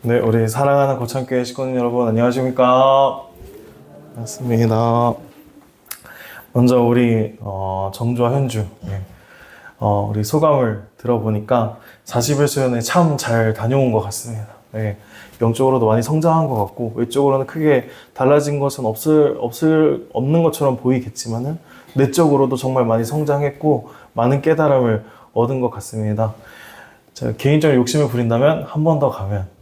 네, 우리 사랑하는 거창교회 식구님 여러분 안녕하십니까? 반갑습니다. 먼저 우리 정주와 현주 우리 소감을 들어보니까 40일 수련회 참 잘 다녀온 것 같습니다. 네, 영적으로도 많이 성장한 것 같고 외적으로는 크게 달라진 것은 없는 것처럼 보이겠지만은 내적으로도 정말 많이 성장했고 많은 깨달음을 얻은 것 같습니다. 제가 개인적인 욕심을 부린다면 한 번 더 가면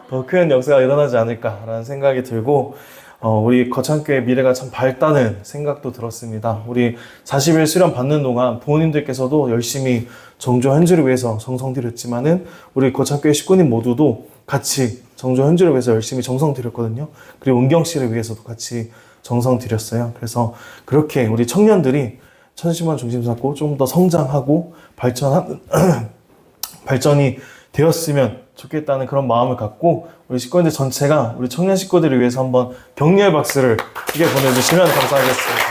더 큰 역사가 일어나지 않을까라는 생각이 들고 우리 거창교회 미래가 참 밝다는 생각도 들었습니다. 우리 40일 수련 받는 동안 부모님들께서도 열심히 정조 현주를 위해서 정성 들였지만은 우리 거창교회 식구님 모두도 같이 정조 현주를 위해서 열심히 정성 들였거든요. 그리고 은경 씨를 위해서도 같이 정성 들였어요. 그래서 그렇게 우리 청년들이 천심원 중심 잡고 좀 더 성장하고 발전이 되었으면 좋겠다는 그런 마음을 갖고 우리 식구들 전체가 우리 청년 식구들을 위해서 한번 격려의 박수를 크게 보내주시면 감사하겠습니다.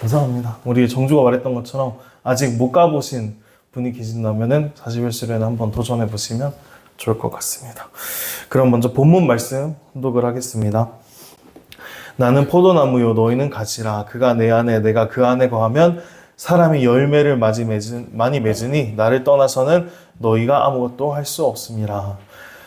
감사합니다. 우리 정주가 말했던 것처럼 아직 못 가보신 분이 계신다면은 40일 수련회 한번 도전해 보시면 좋을 것 같습니다. 그럼 먼저 본문 말씀 혼독을 하겠습니다. 나는 포도나무요 너희는 가지라. 그가 내 안에 내가 그 안에 거하면 사람이 열매를 많이 맺으니 나를 떠나서는 너희가 아무것도 할 수 없음이라.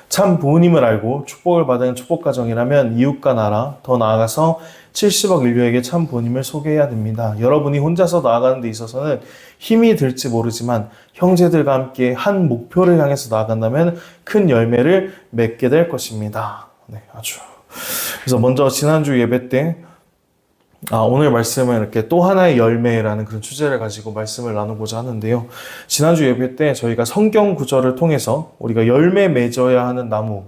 참 부모님을 알고 축복을 받은 축복가정이라면 이웃과 나라 더 나아가서 70억 인류에게 참 부모님을 소개해야 됩니다. 여러분이 혼자서 나아가는 데 있어서는 힘이 들지 모르지만 형제들과 함께 한 목표를 향해서 나아간다면 큰 열매를 맺게 될 것입니다. 네, 아주. 그래서 먼저 지난주 예배 때 오늘 말씀은 이렇게 또 하나의 열매라는 그런 주제를 가지고 말씀을 나누고자 하는데요. 지난주 예배 때 저희가 성경 구절을 통해서 우리가 열매 맺어야 하는 나무에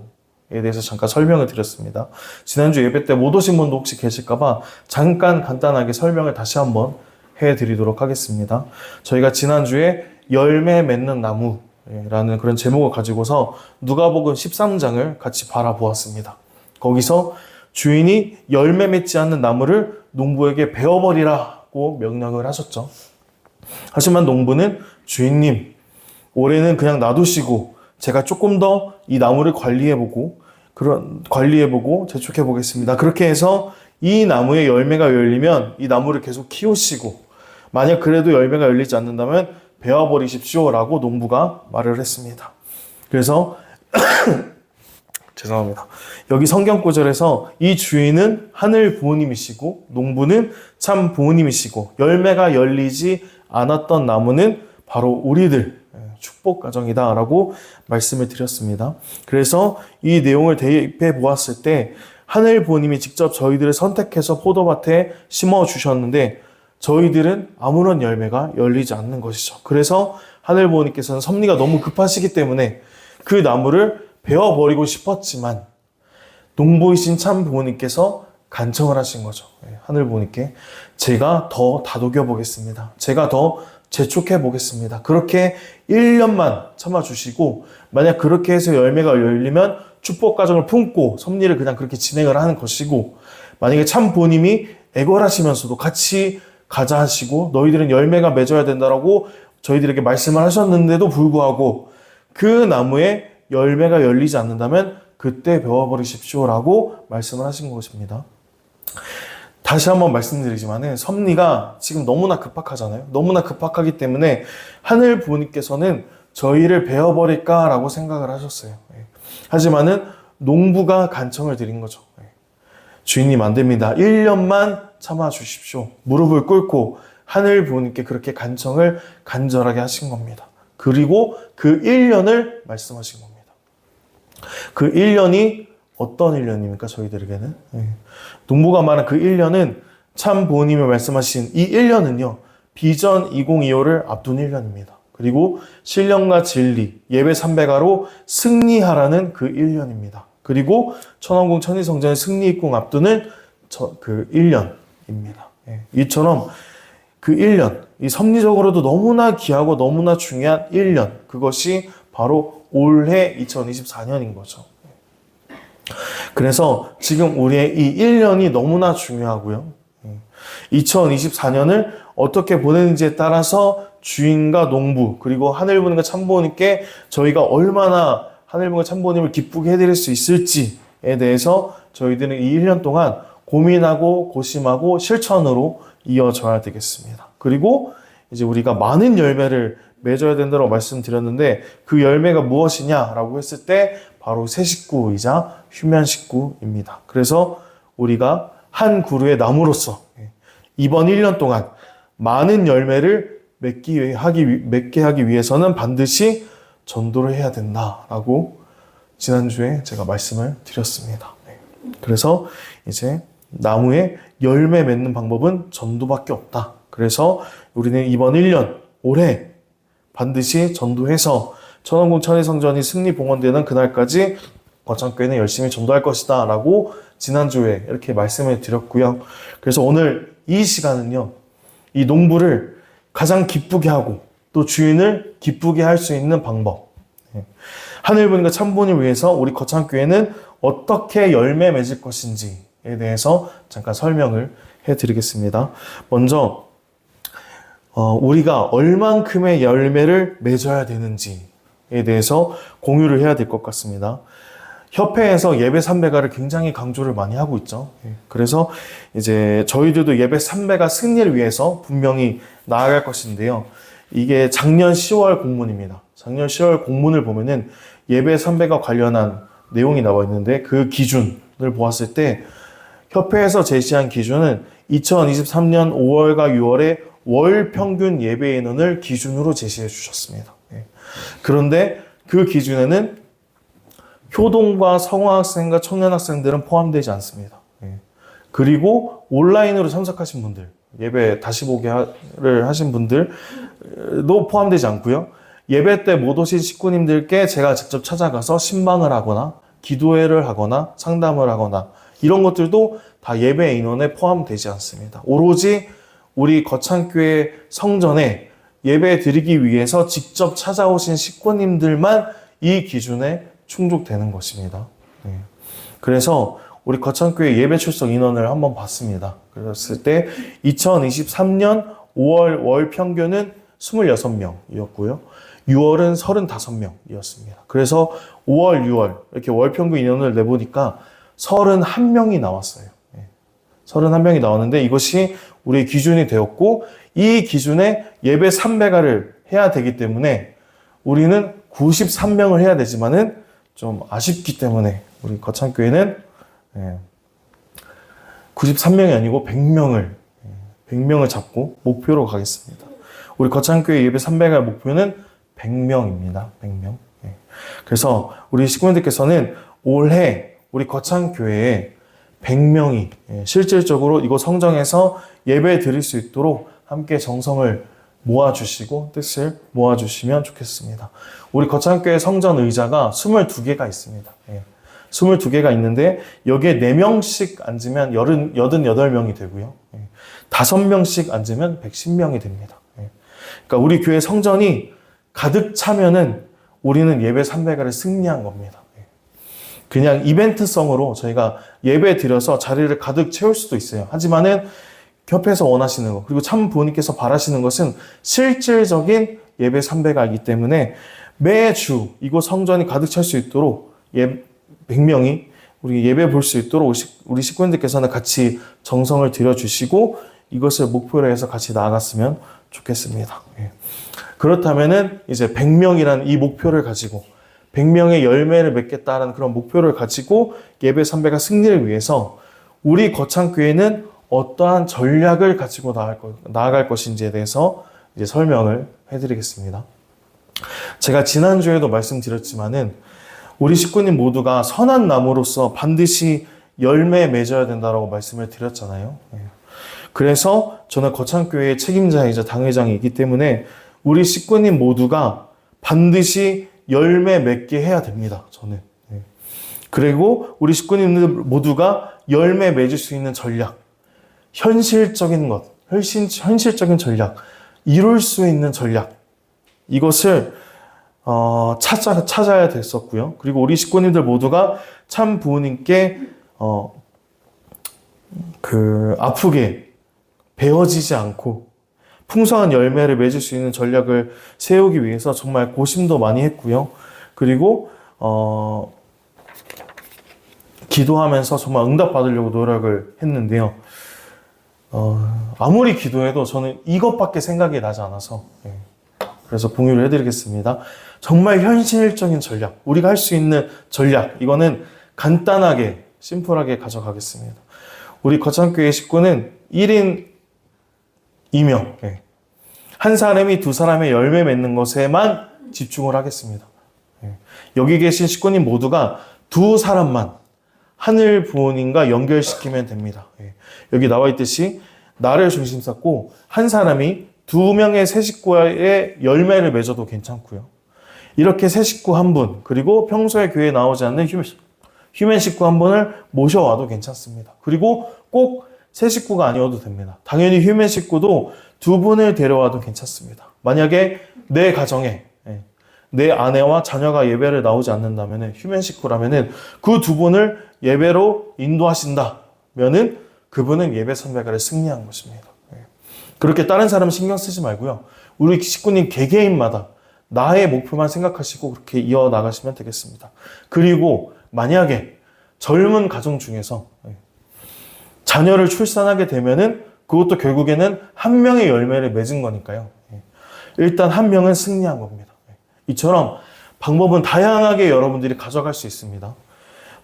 대해서 잠깐 설명을 드렸습니다. 지난주 예배 때 못 오신 분도 혹시 계실까봐 잠깐 간단하게 설명을 다시 한번 해드리도록 하겠습니다. 저희가 지난주에 열매 맺는 나무라는 그런 제목을 가지고서 누가복음 13장을 같이 바라보았습니다. 거기서 주인이 열매 맺지 않는 나무를 농부에게 베어버리라고 명령을 하셨죠. 하지만 농부는 주인님, 올해는 그냥 놔두시고 제가 조금 더 이 나무를 관리해보고 재촉해보겠습니다. 그렇게 해서 이 나무에 열매가 열리면 이 나무를 계속 키우시고 만약 그래도 열매가 열리지 않는다면 베어버리십시오라고 농부가 말을 했습니다. 그래서 죄송합니다. 여기 성경 구절에서 이 주인은 하늘 부모님이시고 농부는 참 부모님이시고 열매가 열리지 않았던 나무는 바로 우리들 축복 가정이다 라고 말씀을 드렸습니다. 그래서 이 내용을 대입해 보았을 때 하늘 부모님이 직접 저희들을 선택해서 포도밭에 심어 주셨는데 저희들은 아무런 열매가 열리지 않는 것이죠. 그래서 하늘 부모님께서는 섭리가 너무 급하시기 때문에 그 나무를 베어버리고 싶었지만 농부이신 참 부모님께서 간청을 하신 거죠. 하늘 부모님께 제가 더 다독여 보겠습니다. 제가 더 재촉해 보겠습니다. 그렇게 1년만 참아주시고 만약 그렇게 해서 열매가 열리면 축복 가정을 품고 섭리를 그냥 그렇게 진행을 하는 것이고 만약에 참 부모님이 애걸하시면서도 같이 가자 하시고 너희들은 열매가 맺어야 된다라고 저희들에게 말씀을 하셨는데도 불구하고 그 나무에 열매가 열리지 않는다면 그때 베어버리십시오라고 말씀을 하신 것입니다. 다시 한번 말씀드리지만은 섭리가 지금 너무나 급박하잖아요. 너무나 급박하기 때문에 하늘 부모님께서는 저희를 베어버릴까라고 생각을 하셨어요. 하지만은 농부가 간청을 드린 거죠. 주인님 안 됩니다. 1년만 참아 주십시오. 무릎을 꿇고 하늘 부모님께 그렇게 간청을 간절하게 하신 겁니다. 그리고 그 1년을 말씀하신 겁니다. 그 1년이 어떤 1년입니까? 저희들에게는. 농부가 말한 그 1년은 참 부모님이 말씀하신 이 1년은요. 비전 2025를 앞둔 1년입니다. 그리고 신령과 진리, 예배 300화로 승리하라는 그 1년입니다. 그리고 천왕궁 천리성전의 승리입궁 앞두는 그 1년입니다. 이처럼 그 1년, 이 섭리적으로도 너무나 귀하고 너무나 중요한 1년, 그것이 바로 올해 2024년인 거죠. 그래서 지금 우리의 이 1년이 너무나 중요하고요. 2024년을 어떻게 보내는지에 따라서 주인과 농부 그리고 하늘부님과 참부모님께 저희가 얼마나 하늘부님과 참부모님을 기쁘게 해드릴 수 있을지에 대해서 저희들은 이 1년 동안 고민하고 고심하고 실천으로 이어져야 되겠습니다. 그리고 이제 우리가 많은 열매를 맺어야 된다고 말씀드렸는데 그 열매가 무엇이냐라고 했을 때 바로 새 식구이자 휴면 식구입니다. 그래서 우리가 한 그루의 나무로서 이번 1년 동안 많은 열매를 맺게 하기 위해서는 반드시 전도를 해야 된다라고 지난주에 제가 말씀을 드렸습니다. 그래서 이제 나무에 열매 맺는 방법은 전도밖에 없다. 그래서 우리는 이번 1년 올해 반드시 전도해서 천원궁 천의성전이 승리봉헌되는 그날까지 거창교회는 열심히 전도할 것이다 라고 지난주에 이렇게 말씀을 드렸고요. 그래서 오늘 이 시간은요, 이 농부를 가장 기쁘게 하고 또 주인을 기쁘게 할 수 있는 방법, 하늘부님과 참부모님을 위해서 우리 거창교회는 어떻게 열매 맺을 것인지에 대해서 잠깐 설명을 해드리겠습니다. 먼저 우리가 얼만큼의 열매를 맺어야 되는지에 대해서 공유를 해야 될 것 같습니다. 협회에서 예배 3배가를 굉장히 강조를 많이 하고 있죠. 그래서 이제 저희들도 예배 3배가 승리를 위해서 분명히 나아갈 것인데요. 이게 작년 10월 공문입니다. 작년 10월 공문을 보면은 예배 3배가 관련한 내용이 나와 있는데 그 기준을 보았을 때 협회에서 제시한 기준은 2023년 5월과 6월에 월 평균 예배 인원을 기준으로 제시해 주셨습니다. 그런데 그 기준에는 효동과 성화학생과 청년학생들은 포함되지 않습니다. 그리고 온라인으로 참석하신 분들, 예배 다시 보기를 하신 분들도 포함되지 않고요. 예배 때 못 오신 식구님들께 제가 직접 찾아가서 신방을 하거나 기도회를 하거나 상담을 하거나 이런 것들도 다 예배 인원에 포함되지 않습니다. 오로지 우리 거창교회 성전에 예배 드리기 위해서 직접 찾아오신 식구님들만 이 기준에 충족되는 것입니다. 그래서 우리 거창교회 예배 출석 인원을 한번 봤습니다. 그랬을 때 2023년 5월 월 평균은 26명이었고요. 6월은 35명이었습니다. 그래서 5월, 6월 이렇게 월 평균 인원을 내보니까 31명이 나왔어요. 31명이 나왔는데 이것이 우리의 기준이 되었고 이 기준에 예배 3배가를 해야 되기 때문에 우리는 93명을 해야 되지만은 좀 아쉽기 때문에 우리 거창교회는 93명이 아니고 100명을 잡고 목표로 가겠습니다. 우리 거창교회 예배 300회 목표는 100명입니다. 100명. 그래서 우리 식구님들께서는 올해 우리 거창교회에 100명이 실질적으로 이곳 성정에서 예배 드릴 수 있도록 함께 정성을 모아주시고 뜻을 모아주시면 좋겠습니다. 우리 거창교회 성전 의자가 22개가 있습니다. 22개가 있는데 여기에 4명씩 앉으면 88명이 되고요. 5명씩 앉으면 110명이 됩니다. 그러니까 우리 교회 성전이 가득 차면은 우리는 예배 300회를 승리한 겁니다. 그냥 이벤트성으로 저희가 예배 드려서 자리를 가득 채울 수도 있어요. 하지만은 협회에서 원하시는 것, 그리고 참부모님께서 바라시는 것은 실질적인 예배 300회이기 때문에 매주 이곳 성전이 가득 찰 수 있도록 100명이 우리 예배 볼 수 있도록 우리 식구님들께서는 같이 정성을 들여주시고 이것을 목표로 해서 같이 나아갔으면 좋겠습니다. 그렇다면은 이제 100명이라는 이 목표를 가지고 100명의 열매를 맺겠다는 그런 목표를 가지고 예배 300가 승리를 위해서 우리 거창교회는 어떠한 전략을 가지고 나아갈 것인지에 대해서 이제 설명을 해드리겠습니다. 제가 지난주에도 말씀드렸지만은 우리 식구님 모두가 선한 나무로서 반드시 열매 맺어야 된다고 말씀을 드렸잖아요. 그래서 저는 거창교회의 책임자이자 당회장이기 때문에 우리 식구님 모두가 반드시 열매 맺게 해야 됩니다. 저는. 그리고 우리 식구님들 모두가 열매 맺을 수 있는 전략, 현실적인 것, 현실적인 전략, 이룰 수 있는 전략, 이것을 찾아야 됐었고요. 그리고 우리 식구님들 모두가 참 부모님께 아프게 베어지지 않고 풍성한 열매를 맺을 수 있는 전략을 세우기 위해서 정말 고심도 많이 했고요. 그리고 기도하면서 정말 응답받으려고 노력을 했는데요. 아무리 기도해도 저는 이것밖에 생각이 나지 않아서 그래서 공유를 해드리겠습니다. 정말 현실적인 전략, 우리가 할 수 있는 전략, 이거는 간단하게 심플하게 가져가겠습니다. 우리 거창교회 식구는 1인 2명, 한 사람이 두 사람의 열매 맺는 것에만 집중을 하겠습니다. 여기 계신 식구님 모두가 두 사람만 하늘 부모님과 연결시키면 됩니다. 여기 나와 있듯이 나를 중심 삼고 한 사람이 두 명의 새 식구의 열매를 맺어도 괜찮고요. 이렇게 새 식구 한 분, 그리고 평소에 교회에 나오지 않는 휴면 식구 한 분을 모셔와도 괜찮습니다. 그리고 꼭 새 식구가 아니어도 됩니다. 당연히 휴면 식구도 두 분을 데려와도 괜찮습니다. 만약에 내 가정에 내 아내와 자녀가 예배를 나오지 않는다면 휴면 식구라면 그 두 분을 예배로 인도하신다면은 그분은 예배 선배가를 승리한 것입니다. 그렇게 다른 사람 신경 쓰지 말고요. 우리 식구님 개개인마다 나의 목표만 생각하시고 그렇게 이어나가시면 되겠습니다. 그리고 만약에 젊은 가정 중에서 자녀를 출산하게 되면은 그것도 결국에는 한 명의 열매를 맺은 거니까요. 일단 한 명은 승리한 겁니다. 이처럼 방법은 다양하게 여러분들이 가져갈 수 있습니다.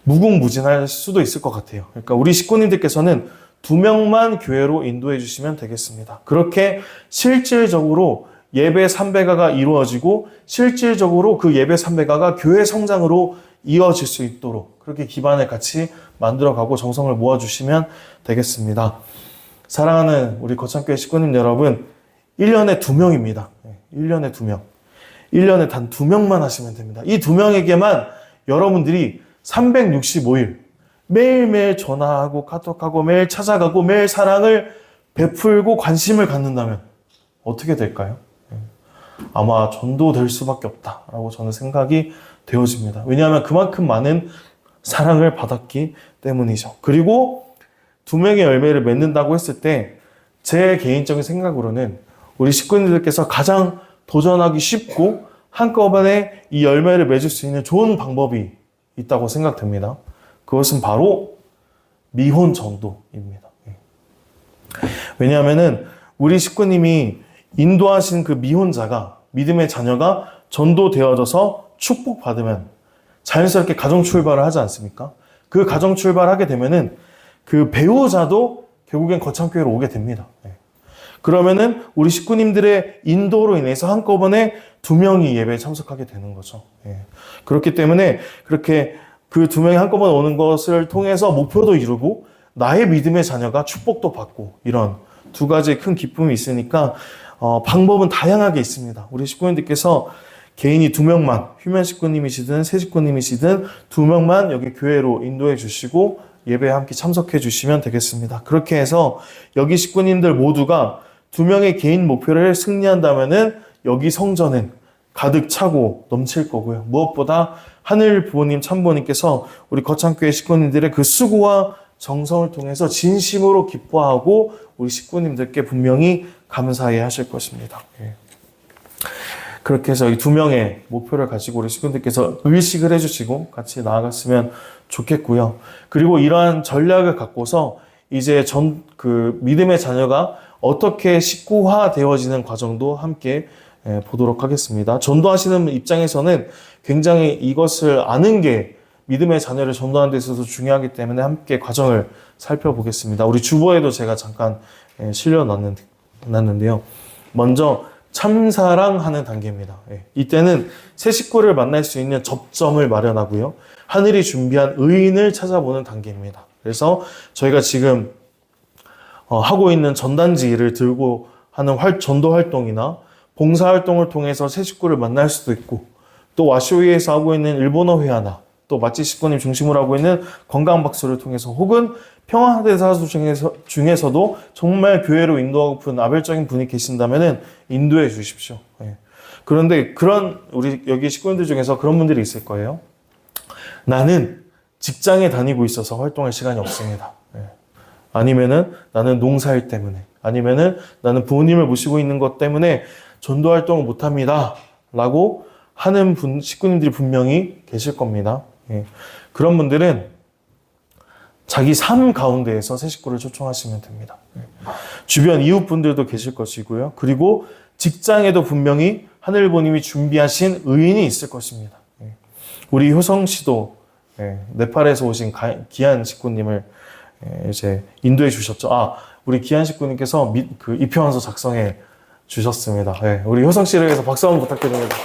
무궁무진할 수도 있을 것 같아요. 그러니까 우리 식구님들께서는 2명만 교회로 인도해 주시면 되겠습니다. 그렇게 실질적으로 예배 3배가가 이루어지고 실질적으로 그 예배 3배가가 교회 성장으로 이어질 수 있도록 그렇게 기반을 같이 만들어가고 정성을 모아주시면 되겠습니다. 사랑하는 우리 거창교회 식구님 여러분, 1년에 2명입니다. 1년에 2명. 1년에 단 2명만 하시면 됩니다. 이 2명에게만 여러분들이 365일 매일매일 전화하고 카톡하고 매일 찾아가고 매일 사랑을 베풀고 관심을 갖는다면 어떻게 될까요? 아마 전도될 수밖에 없다라고 저는 생각이 되어집니다. 왜냐하면 그만큼 많은 사랑을 받았기 때문이죠. 그리고 2명의 열매를 맺는다고 했을 때 제 개인적인 생각으로는 우리 식구님들께서 가장 도전하기 쉽고 한꺼번에 이 열매를 맺을 수 있는 좋은 방법이 있다고 생각됩니다. 그것은 바로 미혼 전도입니다. 왜냐하면은 우리 식구님이 인도하신 그 미혼자가 믿음의 자녀가 전도되어져서 축복받으면 자연스럽게 가정 출발을 하지 않습니까? 그 가정 출발하게 되면은 그 배우자도 결국엔 거창교회로 오게 됩니다. 그러면은 우리 식구님들의 인도로 인해서 한꺼번에 2명이 예배에 참석하게 되는 거죠. 그렇기 때문에 그렇게 그 2명이 한꺼번에 오는 것을 통해서 목표도 이루고 나의 믿음의 자녀가 축복도 받고 이런 두 가지의 큰 기쁨이 있으니까 방법은 다양하게 있습니다. 우리 식구님들께서 개인이 2명만, 휴면 식구님이시든 새 식구님이시든 2명만 여기 교회로 인도해 주시고 예배에 함께 참석해 주시면 되겠습니다. 그렇게 해서 여기 식구님들 모두가 2명의 개인 목표를 승리한다면은 여기 성전은 가득 차고 넘칠 거고요. 무엇보다 하늘 부모님 참부모님께서 우리 거창교회 식구님들의 그 수고와 정성을 통해서 진심으로 기뻐하고 우리 식구님들께 분명히 감사해 하실 것입니다. 그렇게 해서 이 2명의 목표를 가지고 우리 식구님들께서 의식을 해주시고 같이 나아갔으면 좋겠고요. 그리고 이러한 전략을 갖고서 이제 그 믿음의 자녀가 어떻게 식구화 되어지는 과정도 함께 보도록 하겠습니다. 전도하시는 입장에서는 굉장히 이것을 아는 게 믿음의 자녀를 전도하는 데 있어서 중요하기 때문에 함께 과정을 살펴보겠습니다. 우리 주보에도 제가 잠깐 실려놨는데요. 먼저 참사랑하는 단계입니다. 이때는 새 식구를 만날 수 있는 접점을 마련하고요. 하늘이 준비한 의인을 찾아보는 단계입니다. 그래서 저희가 지금 하고 있는 전단지 일을 들고 하는 전도 활동이나 봉사 활동을 통해서 새 식구를 만날 수도 있고 또 와쇼이에서 하고 있는 일본어 회화나 또 맛집 식구님 중심으로 하고 있는 건강박수를 통해서 혹은 평화대사수 중에서도 정말 교회로 인도하고픈 아벨적인 분이 계신다면 인도해 주십시오. 그런데 그런 우리 여기 식구님들 중에서 그런 분들이 있을 거예요. 나는 직장에 다니고 있어서 활동할 시간이 없습니다. 아니면은 나는 농사일 때문에 아니면은 나는 부모님을 모시고 있는 것 때문에 전도 활동을 못합니다 라고 하는 식구님들이 분명히 계실 겁니다. 예. 그런 분들은 자기 삶 가운데에서 새 식구를 초청하시면 됩니다. 예. 주변 이웃분들도 계실 것이고요. 그리고 직장에도 분명히 하늘부모님이 준비하신 의인이 있을 것입니다. 예. 우리 효성 씨도 네팔에서 오신 귀한 식구님을 이제 인도해 주셨죠. 우리 귀한 식구님께서 그 입회원서 작성해 주셨습니다. 우리 효성 씨를 위해서 박수 한번 부탁드립니다.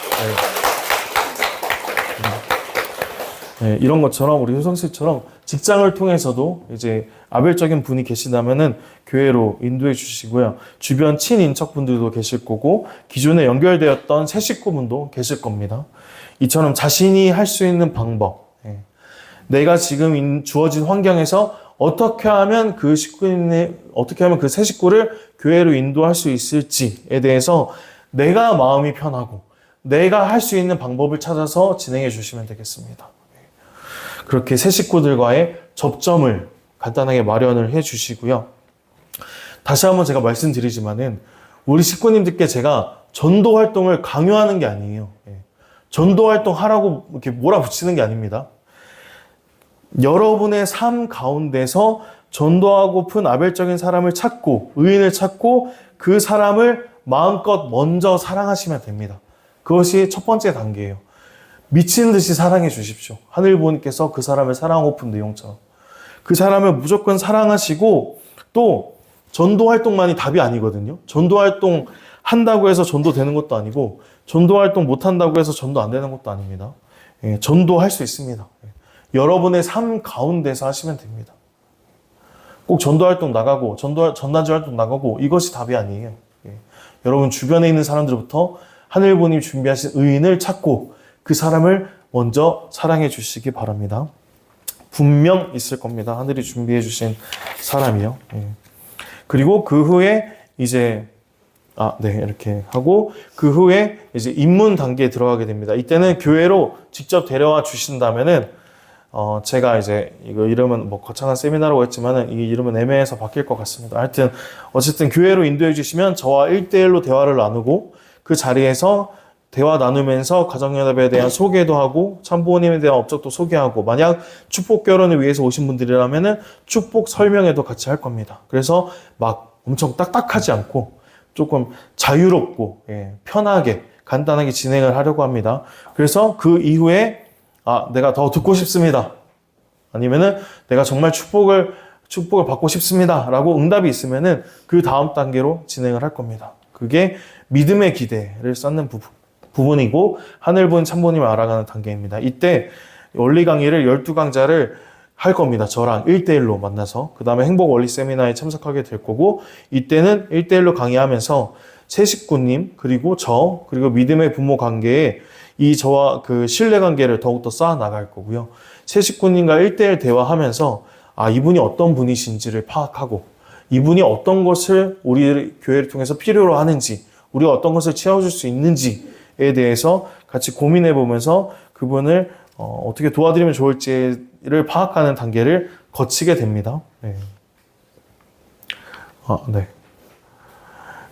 이런 것처럼 우리 효성 씨처럼 직장을 통해서도 이제 아벨적인 분이 계시다면은 교회로 인도해 주시고요. 주변 친인척분들도 계실 거고 기존에 연결되었던 새 식구분도 계실 겁니다. 이처럼 자신이 할 수 있는 방법, 내가 지금 주어진 환경에서 어떻게 하면 그 새 식구를 교회로 인도할 수 있을지에 대해서 내가 마음이 편하고 내가 할 수 있는 방법을 찾아서 진행해 주시면 되겠습니다. 그렇게 새 식구들과의 접점을 간단하게 마련을 해 주시고요. 다시 한번 제가 말씀드리지만은 우리 식구님들께 제가 전도 활동을 강요하는 게 아니에요. 전도 활동 하라고 이렇게 몰아붙이는 게 아닙니다. 여러분의 삶 가운데서 전도하고픈 아벨적인 사람을 찾고 의인을 찾고 그 사람을 마음껏 먼저 사랑하시면 됩니다. 그것이 첫 번째 단계예요. 미친 듯이 사랑해 주십시오. 하늘부모님께서 그 사람을 사랑하고픈 내용처럼 그 사람을 무조건 사랑하시고 또 전도 활동만이 답이 아니거든요. 전도 활동 한다고 해서 전도 되는 것도 아니고 전도 활동 못 한다고 해서 전도 안 되는 것도 아닙니다. 전도할 수 있습니다. 여러분의 삶 가운데서 하시면 됩니다. 꼭 전도 활동 나가고 전단지 활동 나가고 이것이 답이 아니에요. 여러분 주변에 있는 사람들부터 하늘부모님이 준비하신 의인을 찾고 그 사람을 먼저 사랑해 주시기 바랍니다. 분명 있을 겁니다. 하늘이 준비해 주신 사람이요. 그리고 그 후에 이제 이렇게 하고 그 후에 이제 입문 단계에 들어가게 됩니다. 이때는 교회로 직접 데려와 주신다면은 제가 이제 이거 이름은 뭐 거창한 세미나라고 했지만은 이 이름은 애매해서 바뀔 것 같습니다. 하여튼 어쨌든 교회로 인도해 주시면 저와 1대1로 대화를 나누고 그 자리에서 대화 나누면서 가정연합에 대한 소개도 하고 참부모님에 대한 업적도 소개하고 만약 축복 결혼을 위해서 오신 분들이라면은 축복 설명회도 같이 할 겁니다. 그래서 막 엄청 딱딱하지 않고 조금 자유롭고 편하게 간단하게 진행을 하려고 합니다. 그래서 그 이후에 내가 더 듣고 싶습니다. 아니면은 내가 정말 축복을 받고 싶습니다. 라고 응답이 있으면은 그 다음 단계로 진행을 할 겁니다. 그게 믿음의 기대를 쌓는 부분이고 하늘분 참부님을 알아가는 단계입니다. 이때 원리 강의를 12강좌를 할 겁니다. 저랑 1대1로 만나서 그 다음에 행복 원리 세미나에 참석하게 될 거고 이때는 1대1로 강의하면서 새 식구님 그리고 그리고 믿음의 부모 관계에 저와 그 신뢰 관계를 더욱더 쌓아 나갈 거고요. 새 식구님과 1대1 대화하면서 이분이 어떤 분이신지를 파악하고 이분이 어떤 것을 우리 교회를 통해서 필요로 하는지 우리가 어떤 것을 채워줄 수 있는지에 대해서 같이 고민해 보면서 그분을 어떻게 도와드리면 좋을지를 파악하는 단계를 거치게 됩니다.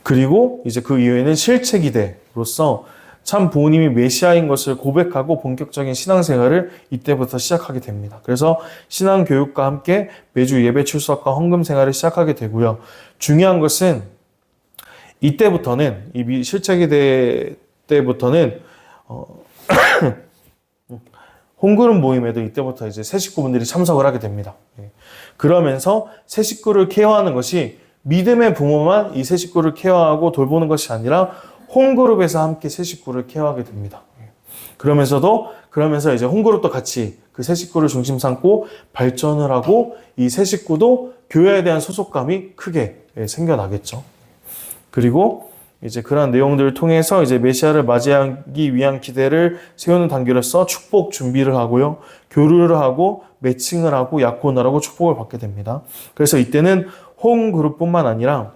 그리고 이제 그 이후에는 실체 기대로서 참 부모님이 메시아인 것을 고백하고 본격적인 신앙생활을 이때부터 시작하게 됩니다. 그래서 신앙교육과 함께 매주 예배 출석과 헌금 생활을 시작하게 되고요. 중요한 것은 이때부터는 이 실체 기대 때부터는 홈그룹 모임에도 이때부터 이제 새 식구분들이 참석을 하게 됩니다. 그러면서 새 식구를 케어하는 것이 믿음의 부모만 이 새 식구를 케어하고 돌보는 것이 아니라 홈그룹에서 함께 새 식구를 케어하게 됩니다. 그러면서 이제 홈그룹도 같이 그 새 식구를 중심 삼고 발전을 하고 이 새 식구도 교회에 대한 소속감이 크게 생겨나겠죠. 그리고 이제 그런 내용들을 통해서 이제 메시아를 맞이하기 위한 기대를 세우는 단계로서 축복 준비를 하고요. 교류를 하고 매칭을 하고 약혼을 하고 축복을 받게 됩니다. 그래서 이때는 홈그룹뿐만 아니라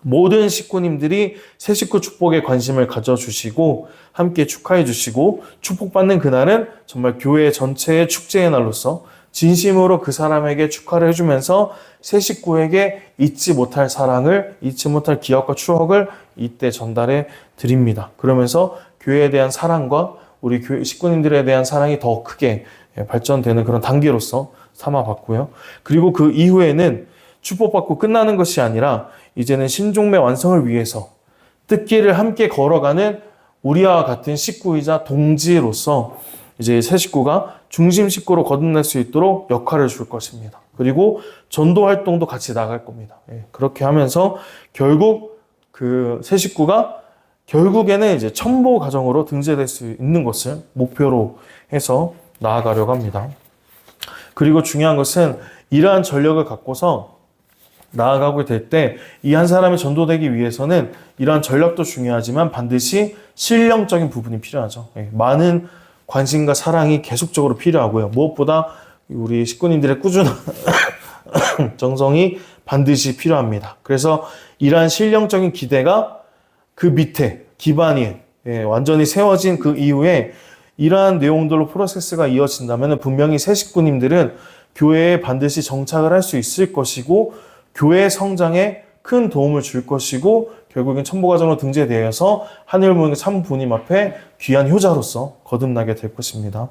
모든 식구님들이 새 식구 축복에 관심을 가져주시고 함께 축하해 주시고 축복받는 그날은 정말 교회 전체의 축제의 날로서 진심으로 그 사람에게 축하를 해주면서 새 식구에게 잊지 못할 사랑을, 잊지 못할 기억과 추억을 이때 전달해 드립니다. 그러면서 교회에 대한 사랑과 우리 교회 식구님들에 대한 사랑이 더 크게 발전되는 그런 단계로서 삼아봤고요. 그리고 그 이후에는 축복받고 끝나는 것이 아니라 이제는 신종매 완성을 위해서 뜻길을 함께 걸어가는 우리와 같은 식구이자 동지로서 이제 새 식구가 중심 식구로 거듭날 수 있도록 역할을 줄 것입니다. 그리고 전도 활동도 같이 나갈 겁니다. 그렇게 하면서 결국 그 새 식구가 결국에는 이제 첨보 가정으로 등재될 수 있는 것을 목표로 해서 나아가려고 합니다. 그리고 중요한 것은 이러한 전력을 갖고서 나아가게 될 때 이 한 사람이 전도되기 위해서는 이러한 전략도 중요하지만 반드시 신령적인 부분이 필요하죠. 많은 관심과 사랑이 계속적으로 필요하고요. 무엇보다 우리 식구님들의 꾸준한 정성이 반드시 필요합니다. 그래서 이러한 신령적인 기대가 그 밑에 기반이 완전히 세워진 그 이후에 이러한 내용들로 프로세스가 이어진다면 분명히 새 식구님들은 교회에 반드시 정착을 할 수 있을 것이고 교회 성장에 큰 도움을 줄 것이고 결국엔 첨보과정으로 등재되어서 하늘문의 참 부님 앞에 귀한 효자로서 거듭나게 될 것입니다.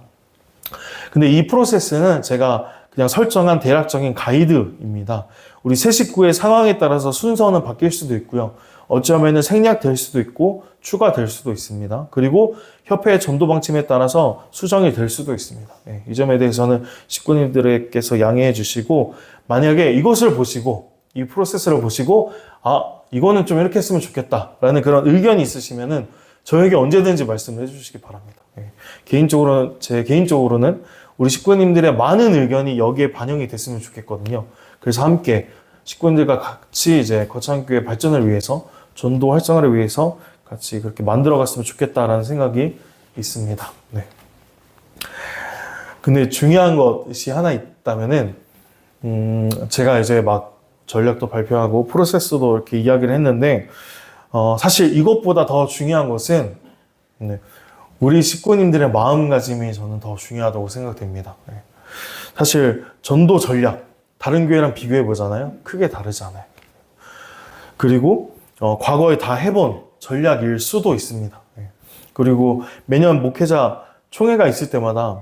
근데 이 프로세스는 제가 그냥 설정한 대략적인 가이드입니다. 우리 새 식구의 상황에 따라서 순서는 바뀔 수도 있고요. 어쩌면 생략될 수도 있고 추가될 수도 있습니다. 그리고 협회의 전도 방침에 따라서 수정이 될 수도 있습니다. 이 점에 대해서는 식구님들께서 양해해 주시고 만약에 이것을 보시고 이 프로세스를 보시고 이거는 좀 이렇게 했으면 좋겠다라는 그런 의견이 있으시면은 저에게 언제든지 말씀을 해주시기 바랍니다. 제 개인적으로는 우리 식구님들의 많은 의견이 여기에 반영이 됐으면 좋겠거든요. 그래서 함께 식구님들과 같이 이제 거창교회 발전을 위해서 전도 활성화를 위해서 같이 그렇게 만들어갔으면 좋겠다라는 생각이 있습니다. 네. 근데 중요한 것이 하나 있다면은 제가 이제 막 전략도 발표하고 프로세스도 이렇게 이야기를 했는데 사실 이것보다 더 중요한 것은 우리 식구님들의 마음가짐이 저는 더 중요하다고 생각됩니다. 사실 전도 전략 다른 교회랑 비교해 보잖아요. 크게 다르지 않아요. 그리고 과거에 다 해본 전략일 수도 있습니다. 그리고 매년 목회자 총회가 있을 때마다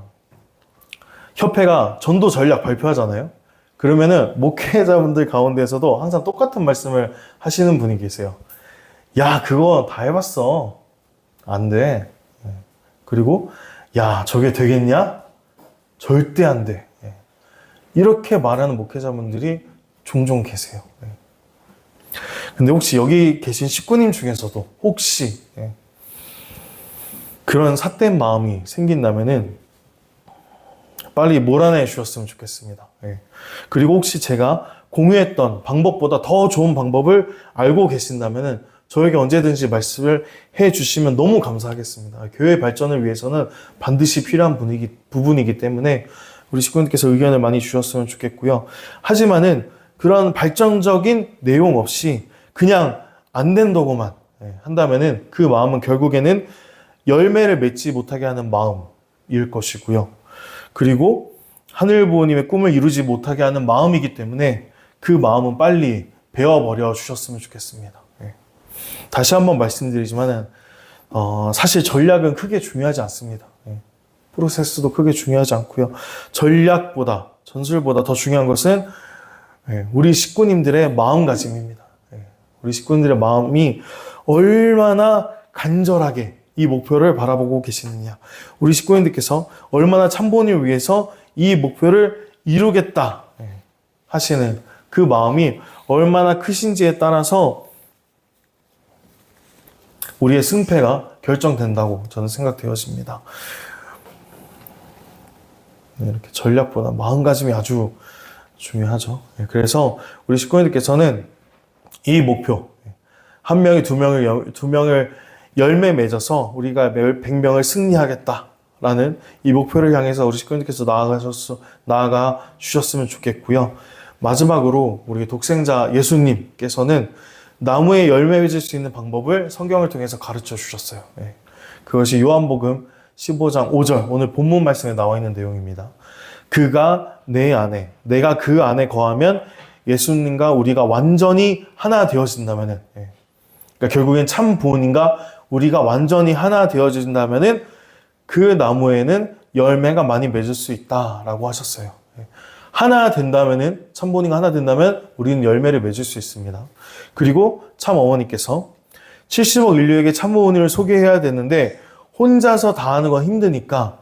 협회가 전도 전략 발표하잖아요. 그러면은 목회자분들 가운데서도 항상 똑같은 말씀을 하시는 분이 계세요. 야, 그거 다 해봤어. 안 돼. 그리고 야, 저게 되겠냐? 절대 안 돼. 이렇게 말하는 목회자분들이 종종 계세요. 근데 혹시 여기 계신 식구님 중에서도 혹시 그런 삿된 마음이 생긴다면은 빨리 몰아내 주셨으면 좋겠습니다. 그리고 혹시 제가 공유했던 방법보다 더 좋은 방법을 알고 계신다면은 저에게 언제든지 말씀을 해 주시면 너무 감사하겠습니다. 교회 발전을 위해서는 반드시 필요한 부분이기 때문에 우리 식구님께서 의견을 많이 주셨으면 좋겠고요. 하지만은 그런 발전적인 내용 없이 그냥 안 된다고만 한다면은 그 마음은 결국에는 열매를 맺지 못하게 하는 마음일 것이고요. 그리고 하늘 부모님의 꿈을 이루지 못하게 하는 마음이기 때문에 그 마음은 빨리 베어버려 주셨으면 좋겠습니다. 다시 한번 말씀드리지만은 사실 전략은 크게 중요하지 않습니다. 프로세스도 크게 중요하지 않고요. 전략보다 전술보다 더 중요한 것은 우리 식구님들의 마음가짐입니다. 우리 식구님들의 마음이 얼마나 간절하게 이 목표를 바라보고 계시느냐. 우리 식구님들께서 얼마나 참본을 위해서 이 목표를 이루겠다 하시는 그 마음이 얼마나 크신지에 따라서 우리의 승패가 결정된다고 저는 생각되어집니다. 이렇게 전략보다 마음가짐이 아주 중요하죠. 그래서 우리 식구님들께서는 이 목표, 한 명이 두 명을 열매 맺어서 우리가 100명을 승리하겠다라는 이 목표를 향해서 우리 식구님들께서 나아가 주셨으면 좋겠고요. 마지막으로 우리 독생자 예수님께서는 나무에 열매 맺을 수 있는 방법을 성경을 통해서 가르쳐 주셨어요. 그것이 요한복음 15장 5절 오늘 본문 말씀에 나와 있는 내용입니다. 그가 내 안에, 내가 그 안에 거하면 예수님과 우리가 완전히 하나 되어진다면은, 그러니까 결국엔 참 부모님과 우리가 완전히 하나 되어진다면은 그 나무에는 열매가 많이 맺을 수 있다라고 하셨어요. 하나 된다면은, 참 부모님과 하나 된다면 우리는 열매를 맺을 수 있습니다. 그리고 참 어머니께서 70억 인류에게 참 부모님을 소개해야 되는데 혼자서 다 하는 건 힘드니까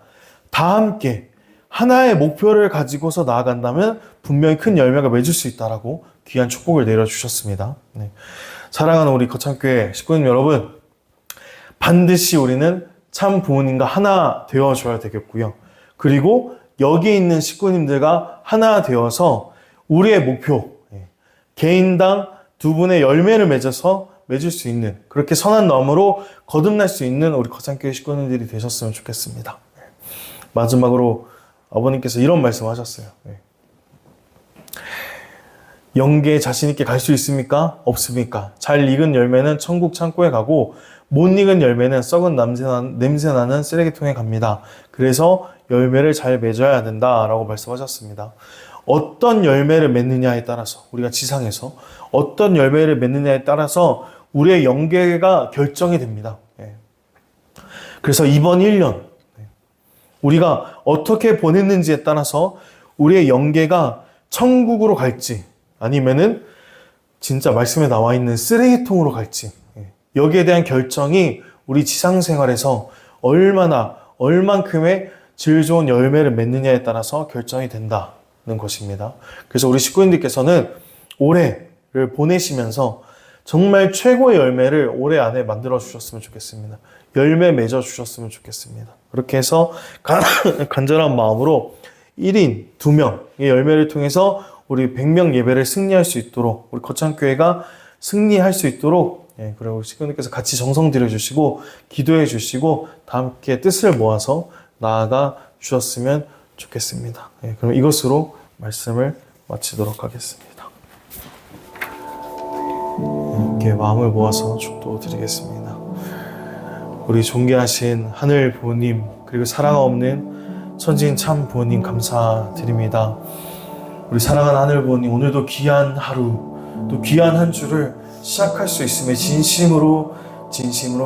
다 함께 하나의 목표를 가지고서 나아간다면 분명히 큰 열매가 맺을 수 있다라고 귀한 축복을 내려주셨습니다. 사랑하는 우리 거창교회 식구님 여러분, 반드시 우리는 참 부모님과 하나 되어줘야 되겠고요. 그리고 여기 있는 식구님들과 하나 되어서 우리의 목표, 개인당 2분의 열매를 맺어서 맺을 수 있는, 그렇게 선한 나무로 거듭날 수 있는 우리 거창교회 식구님들이 되셨으면 좋겠습니다. 마지막으로 아버님께서 이런 말씀하셨어요. 영계에 자신 있게 갈 수 있습니까? 없습니까? 잘 익은 열매는 천국 창고에 가고 못 익은 열매는 썩은 냄새나는 쓰레기통에 갑니다. 그래서 열매를 잘 맺어야 된다라고 말씀하셨습니다. 어떤 열매를 맺느냐에 따라서, 우리가 지상에서 어떤 열매를 맺느냐에 따라서 우리의 영계가 결정이 됩니다. 그래서 이번 1년 우리가 어떻게 보냈는지에 따라서 우리의 영계가 천국으로 갈지 아니면은 진짜 말씀에 나와 있는 쓰레기통으로 갈지, 여기에 대한 결정이 우리 지상생활에서 얼만큼의 질 좋은 열매를 맺느냐에 따라서 결정이 된다는 것입니다. 그래서 우리 식구님들께서는 올해를 보내시면서 정말 최고의 열매를 올해 안에 만들어 주셨으면 좋겠습니다. 열매 맺어 주셨으면 좋겠습니다. 그렇게 해서 간절한 마음으로 1인 2명의 열매를 통해서 우리 100명 예배를 승리할 수 있도록, 우리 거창교회가 승리할 수 있도록, 그리고 식구님께서 같이 정성 들여주시고 기도해 주시고 다 함께 뜻을 모아서 나아가 주셨으면 좋겠습니다. 그럼 이것으로 말씀을 마치도록 하겠습니다. 이렇게 마음을 모아서 축도 드리겠습니다. 우리 존귀하신 하늘 부모님, 그리고 사랑 없는 천지인 참 부모님 감사드립니다. 우리 사랑하는 하늘 부모님, 오늘도 귀한 하루, 또 귀한 한 주를 시작할 수 있음에 진심으로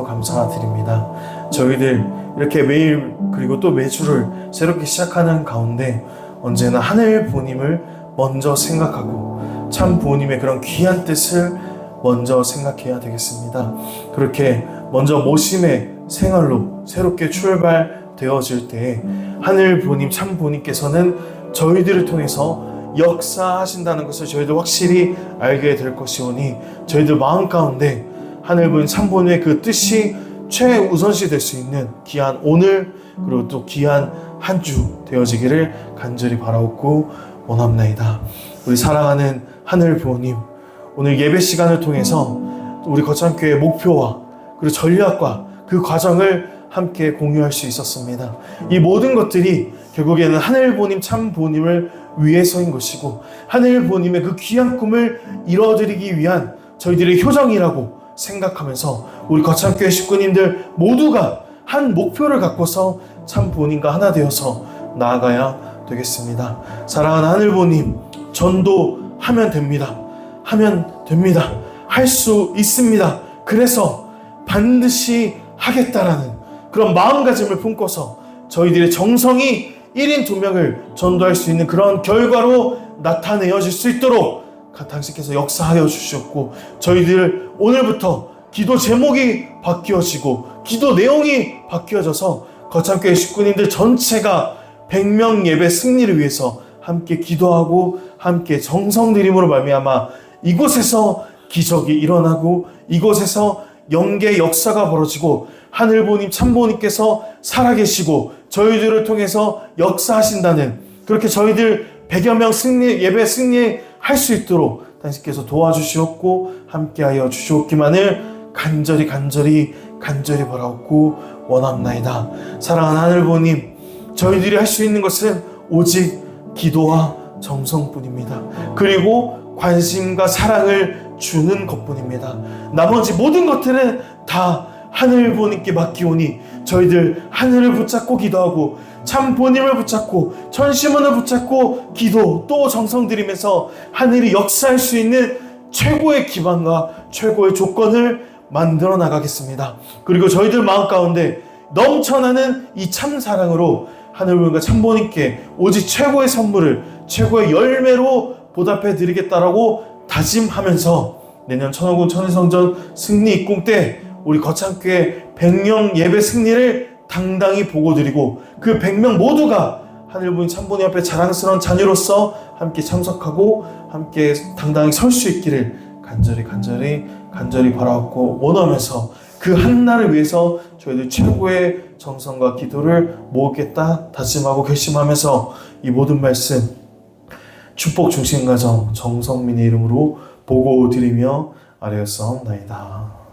감사드립니다. 저희들 이렇게 매일 그리고 또 매주를 새롭게 시작하는 가운데 언제나 하늘 부모님을 먼저 생각하고 참 부모님의 그런 귀한 뜻을 먼저 생각해야 되겠습니다. 그렇게 먼저 모심의 생활로 새롭게 출발되어질 때 하늘 부모님, 참 부모님께서는 저희들을 통해서 역사하신다는 것을 저희들 확실히 알게 될 것이오니 저희들 마음 가운데 하늘 부모님, 참 부모님의 그 뜻이 최우선시 될 수 있는 귀한 오늘, 그리고 또 귀한 한 주 되어지기를 간절히 바라옵고 원합나이다. 우리 사랑하는 하늘 부모님, 오늘 예배 시간을 통해서 우리 거창교회의 목표와 그리고 전략과 그 과정을 함께 공유할 수 있었습니다. 이 모든 것들이 결국에는 하늘 부모님, 참 부모님을 위해서인 것이고 하늘 부모님의 그 귀한 꿈을 이뤄드리기 위한 저희들의 효정이라고 생각하면서 우리 거창교회 식구님들 모두가 한 목표를 갖고서 참 부모님과 하나 되어서 나아가야 되겠습니다. 사랑하는 하늘 부모님, 전도하면 됩니다. 하면 됩니다. 할 수 있습니다. 그래서 반드시 하겠다라는 그런 마음가짐을 품고서 저희들의 정성이 1인 2명을 전도할 수 있는 그런 결과로 나타내어질 수 있도록 당신께서 역사하여 주셨고, 저희들 오늘부터 기도 제목이 바뀌어지고 기도 내용이 바뀌어져서 거창교회 식구님들 전체가 100명 예배 승리를 위해서 함께 기도하고 함께 정성 들임으로 말미암아 이곳에서 기적이 일어나고 이곳에서 영계 역사가 벌어지고 하늘 부모님, 참 부모님께서 살아계시고 저희들을 통해서 역사하신다는, 그렇게 저희들 100여 명 예배 승리할 수 있도록 당신께서 도와주시옵고 함께하여 주시옵기만을 간절히 바라옵고 원합나이다. 사랑하는 하늘 부모님, 저희들이 할 수 있는 것은 오직 기도와 정성뿐입니다. 그리고 관심과 사랑을 주는 것뿐입니다. 나머지 모든 것들은 다 하늘 보님께 맡기오니 저희들 하늘을 붙잡고 기도하고 참 보님을 붙잡고 전시문을 붙잡고 기도 또 정성 들이면서 하늘이 역사할 수 있는 최고의 기반과 최고의 조건을 만들어 나가겠습니다. 그리고 저희들 마음 가운데 넘쳐나는 이 참 사랑으로 하늘부모님과 참부모님께 오직 최고의 선물을 최고의 열매로 보답해 드리겠다라고 다짐하면서 내년 천호군 천일성전 승리 입궁 때 우리 거창교회 100명 예배 승리를 당당히 보고드리고 그 100명 모두가 하늘부모님 참부모님 앞에 자랑스러운 자녀로서 함께 참석하고 함께 당당히 설 수 있기를 간절히 바라옵고 원하면서 그 한날을 위해서 저희들 최고의 정성과 기도를 모으겠다 다짐하고 결심하면서 이 모든 말씀 축복 중심 가정 정성민의 이름으로 보고 드리며 아뢰었사옵나이다.